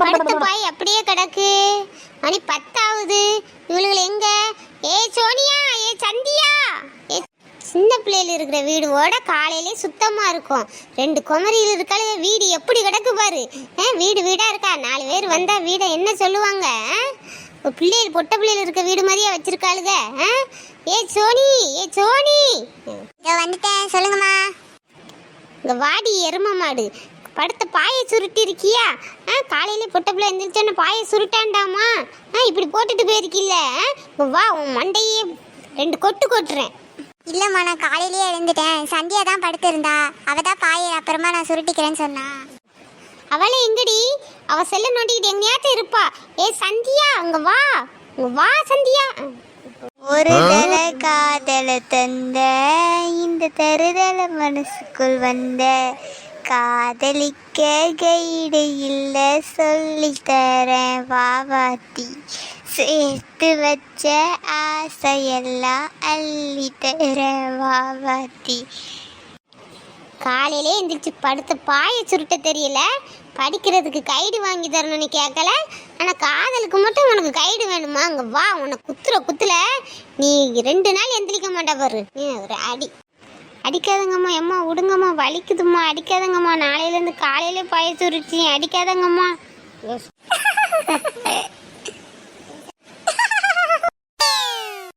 படுத்த பாய் அப்படியே கிடக்கு. மணி 10 ஆகுது. இவளுகள் எங்க? ஏ சோனியா, ஏ சந்தியா. சின்ன பிள்ளைகள் இருக்கிற வீடோட காலையிலே சுத்தமா இருக்கும். 2 குமரியில் இருக்கால, வீடு எப்படி கிடக்கு பாரு. வீடு வீடா இருக்கா. 4 பேர் வந்தா வீடை என்ன சொல்லுவாங்க? பிள்ளைகள் பொட்ட பிள்ளைகள் இருக்க வீடு மாதிரியா வச்சிருக்காளுங்க. ஏ சோனி, ஏ சோனி. வந்துட்டேன், சொல்லுங்கம்மா. இங்க வாடி எரும மாடு, படுத்த பாயை சுருட்டி இருக்கியா? காலையில பொட்ட பிள்ளை எந்திரிச்சோன்னு பாயை சுருட்டாண்டாமா. இப்படி போட்டுட்டு போயிருக்கில்ல. வா, உன் மண்டையே 2 கொட்டு கொட்டுறேன். இல்லம்மா, நான் காலையிலேயே எழுந்துட்டேன். சந்தியா தான் படுத்திருந்தா. அவ தான் பாயை அப்புறமா நான் சுருட்டிக்கிறேன்னு சொன்னா. அவளை எங்கடி? அவ செல்ல நோண்டிக்கிட்டு எங்கேயாச்சும் இருப்பா. ஏ சந்தியா, அங்க வா, வா சந்தியா. ஒரு தல காதல தந்த இந்த தருதல மனசுக்குள் வந்த காதலிக்க கைடு இல்ல சொல்லி தரேன் வாவாத்தி. சேர்த்து வச்ச ஆசையெல்லாம் அள்ளி தரேன் வாவாத்தி. காலையிலே எந்திரிச்சு படுத்த பாயை சுருட்ட தெரியல. படிக்கிறதுக்கு கைடு வாங்கி தரணும்னு கேட்கல. ஆனால் காதலுக்கு மட்டும் உனக்கு கைடு வேணுமா? அங்கே வா, உன்னை குத்துற நீ 2 நாள் எந்திரிக்க மாட்டா பாரு. ஒரு அடி அடிக்காதங்கம்மா. எம்மா விடுங்கம்மா, வலிக்குதும்மா. அடிக்காதங்கம்மா. நாளையிலேருந்து காலையிலே பாயை சுருட்டி அடிக்காதங்கம்மா.